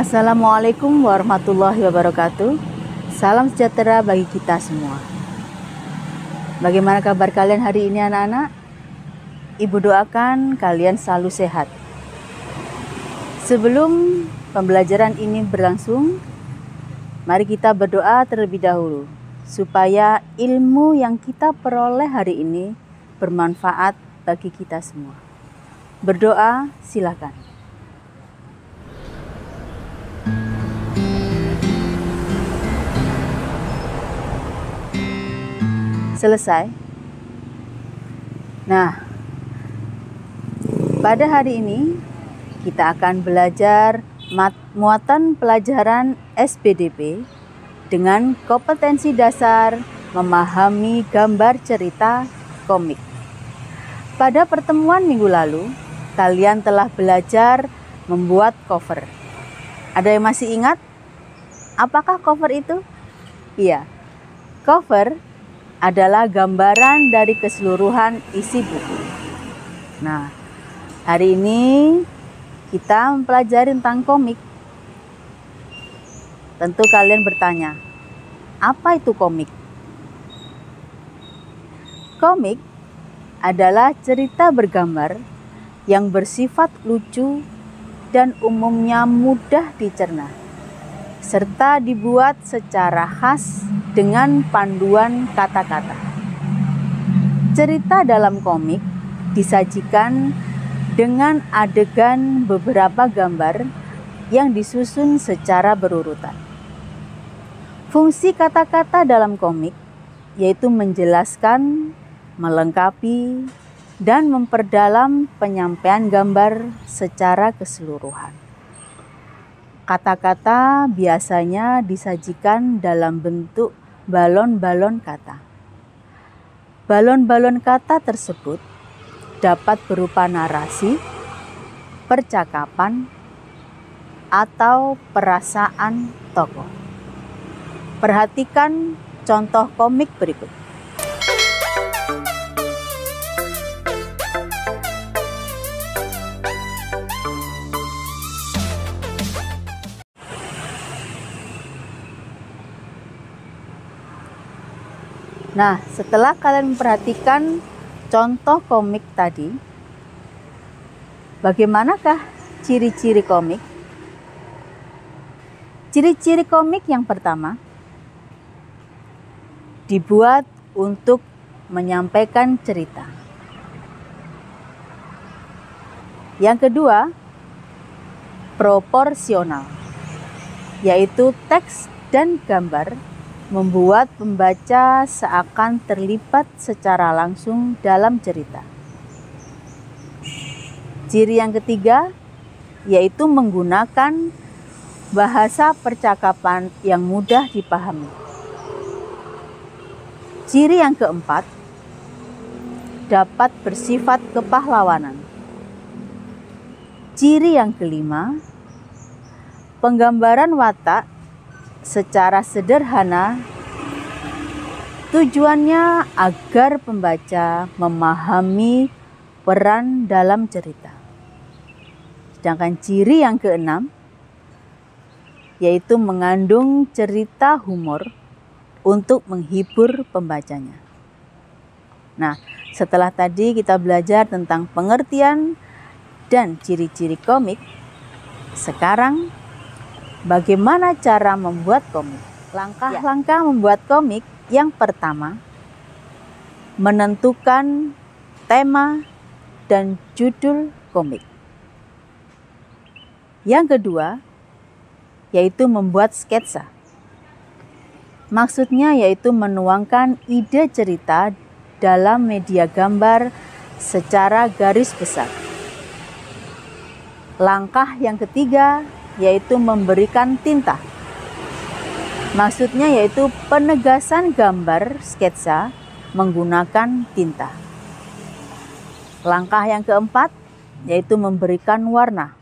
Assalamualaikum warahmatullahi wabarakatuh. Salam sejahtera bagi kita semua. Bagaimana kabar kalian hari ini anak-anak? Ibu doakan kalian selalu sehat. Sebelum pembelajaran ini berlangsung, mari kita berdoa terlebih dahulu supaya ilmu yang kita peroleh hari ini bermanfaat bagi kita semua. Berdoa, silakan. Selesai. Nah, pada hari ini kita akan belajar muatan pelajaran SPDP dengan kompetensi dasar memahami gambar cerita komik. Pada pertemuan minggu lalu, kalian telah belajar membuat cover. Ada yang masih ingat? Apakah cover itu? Iya, cover adalah gambaran dari keseluruhan isi buku. Nah, hari ini kita mempelajari tentang komik. Tentu kalian bertanya, apa itu komik? Komik adalah cerita bergambar yang bersifat lucu dan umumnya mudah dicerna, serta dibuat secara khas dengan panduan kata-kata. Cerita dalam komik disajikan dengan adegan beberapa gambar yang disusun secara berurutan. Fungsi kata-kata dalam komik yaitu menjelaskan, melengkapi, dan memperdalam penyampaian gambar secara keseluruhan. Kata-kata biasanya disajikan dalam bentuk balon-balon kata. Balon-balon kata tersebut dapat berupa narasi, percakapan, atau perasaan tokoh. Perhatikan contoh komik berikut. Nah, setelah kalian memperhatikan contoh komik tadi, bagaimanakah ciri-ciri komik? Ciri-ciri komik yang pertama, dibuat untuk menyampaikan cerita. Yang kedua, proporsional, yaitu teks dan gambar membuat pembaca seakan terlibat secara langsung dalam cerita. Ciri yang ketiga yaitu menggunakan bahasa percakapan yang mudah dipahami. Ciri yang keempat dapat bersifat kepahlawanan. Ciri yang kelima, penggambaran watak secara sederhana, tujuannya agar pembaca memahami peran dalam cerita. Sedangkan ciri yang keenam yaitu mengandung cerita humor untuk menghibur pembacanya. Nah, setelah tadi kita belajar tentang pengertian dan ciri-ciri komik, sekarang bagaimana cara membuat komik? Langkah-langkah membuat komik yang pertama, menentukan tema dan judul komik. Yang kedua, yaitu membuat sketsa. Maksudnya yaitu menuangkan ide cerita dalam media gambar secara garis besar. Langkah yang ketiga, yaitu memberikan tinta. Maksudnya yaitu penegasan gambar sketsa menggunakan tinta. Langkah yang keempat yaitu memberikan warna.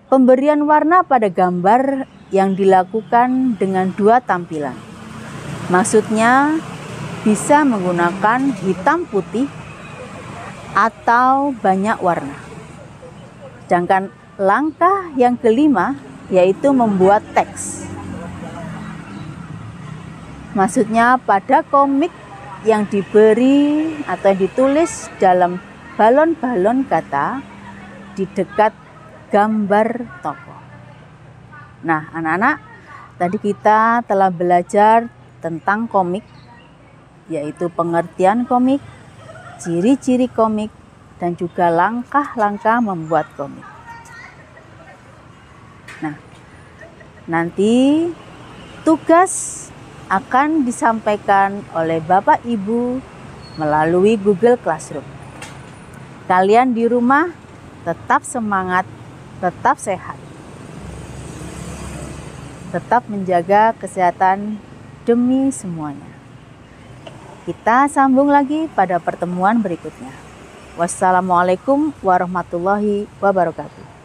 Pemberian warna pada gambar yang dilakukan dengan dua tampilan. Maksudnya bisa menggunakan hitam putih atau banyak warna. Sedangkan Langkah yang kelima yaitu membuat teks. Maksudnya pada komik yang diberi atau yang ditulis dalam balon-balon kata di dekat gambar tokoh. Nah, anak-anak, tadi kita telah belajar tentang komik, yaitu pengertian komik, ciri-ciri komik, dan juga langkah-langkah membuat komik. Nah, nanti tugas akan disampaikan oleh Bapak Ibu melalui Google Classroom. Kalian di rumah tetap semangat, tetap sehat, tetap menjaga kesehatan demi semuanya. Kita sambung lagi pada pertemuan berikutnya. Wassalamualaikum warahmatullahi wabarakatuh.